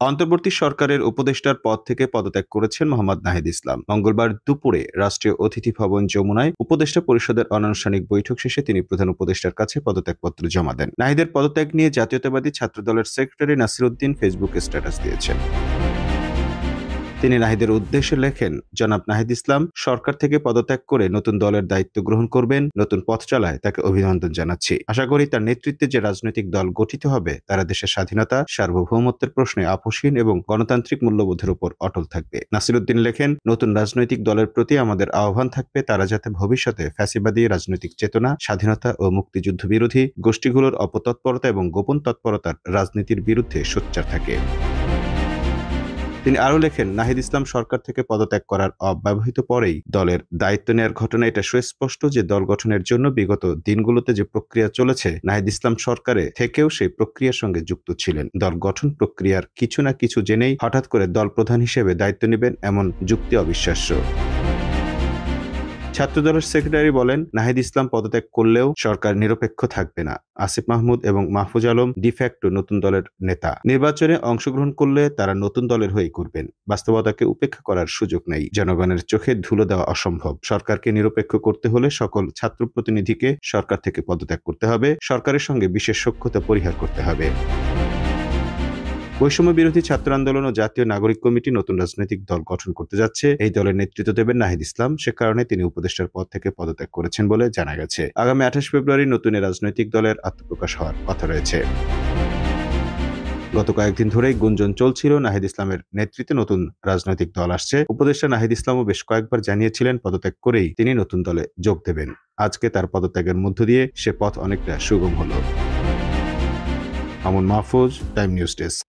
অন্তর্বর্তী সরকারের উপদেষ্টার পদ থেকে পদত্যাগ করেছেন মোহাম্মদ নাহিদ ইসলাম। মঙ্গলবার দুপুরে রাষ্ট্রীয় অতিথি ভবন যমুনায় উপদেষ্টা পরিষদের অনানুষ্ঠানিক বৈঠক শেষে তিনি প্রধান উপদেষ্টার কাছে পদত্যাগপত্র জমা দেন। নাহিদের পদত্যাগ নিয়ে জাতীয়তাবাদী ছাত্রদলের সেক্রেটারি নাসির উদ্দিন ফেসবুকে স্ট্যাটাস দিয়েছেন। তিনি নাহিদের উদ্দেশ্যে লেখেন, জনাব নাহিদ ইসলাম সরকার থেকে পদত্যাগ করে নতুন দলের দায়িত্ব গ্রহণ করবেন। নতুন পথ চলায় তাকে অভিনন্দন জানাচ্ছি। আশা করি তার নেতৃত্বে যে রাজনৈতিক দল গঠিত হবে তারা দেশের স্বাধীনতা, সার্বভৌমত্বের প্রশ্নে আপোষহীন এবং গণতান্ত্রিক মূল্যবোধের উপর অটল থাকবে। নাসির উদ্দিন লেখেন, নতুন রাজনৈতিক দলের প্রতি আমাদের আহ্বান থাকবে তারা যাতে ভবিষ্যতে ফ্যাসিবাদী রাজনৈতিক চেতনা, স্বাধীনতা ও মুক্তিযুদ্ধ বিরোধী গোষ্ঠীগুলোর অপতৎপরতা এবং গোপন তৎপরতার রাজনীতির বিরুদ্ধে সোচ্চার থাকে। তিনি আরও লেখেন, নাহিদ ইসলাম সরকার থেকে পদত্যাগ করার অব্যবহিত পরেই দলের দায়িত্ব নেয়ার ঘটনা এটা সুস্পষ্ট যে দল গঠনের জন্য বিগত দিনগুলোতে যে প্রক্রিয়া চলেছে, নাহিদ ইসলাম সরকারে থেকেও সেই প্রক্রিয়ার সঙ্গে যুক্ত ছিলেন। দল গঠন প্রক্রিয়ার কিছু না কিছু জেনেই হঠাৎ করে দল প্রধান হিসেবে দায়িত্ব নেবেন এমন যুক্তি অবিশ্বাস্য। ছাত্রদলের সেক্রেটারি বলেন, নাহিদ ইসলাম পদত্যাগ করলেও সরকার নিরপেক্ষ থাকবে না। আসিফ মাহমুদ এবং মাহফুজ আলম ডিফ্যাক্টো নতুন দলের নেতা। নির্বাচনে অংশগ্রহণ করলে তারা নতুন দলের হয়েই করবেন। বাস্তবতাকে উপেক্ষা করার সুযোগ নেই। জনগণের চোখে ধুলো দেওয়া অসম্ভব। সরকারকে নিরপেক্ষ করতে হলে সকল ছাত্র প্রতিনিধিকে সরকার থেকে পদত্যাগ করতে হবে। সরকারের সঙ্গে বিশেষ সখ্যতা পরিহার করতে হবে। বৈষম্য বিরোধী ছাত্র আন্দোলন ও জাতীয় নাগরিক কমিটি নতুন রাজনৈতিক দল গঠন করতে যাচ্ছে। এই দলের নেতৃত্ব দেবেন নাহিদ ইসলাম। সে কারণে তিনি উপদেষ্টার পদ থেকে পদত্যাগ করেছেন বলে জানা গেছে। আগামী 28 ফেব্রুয়ারি নতুন রাজনৈতিক দলের আত্মপ্রকাশ হওয়ার কথা রয়েছে। গত কয়েকদিন ধরেই গুঞ্জন চলছিল নাহিদ ইসলামের নেতৃত্বে নতুন রাজনৈতিক দল আসছে। উপদেষ্টা নাহিদ ইসলামও বেশ কয়েকবার জানিয়েছিলেন পদত্যাগ করেই তিনি নতুন দলে যোগ দেবেন। আজকে তার পদত্যাগের মধ্য দিয়ে সে পথ অনেকটা সুগম হলো। Mamun Mahfuz, time news desk.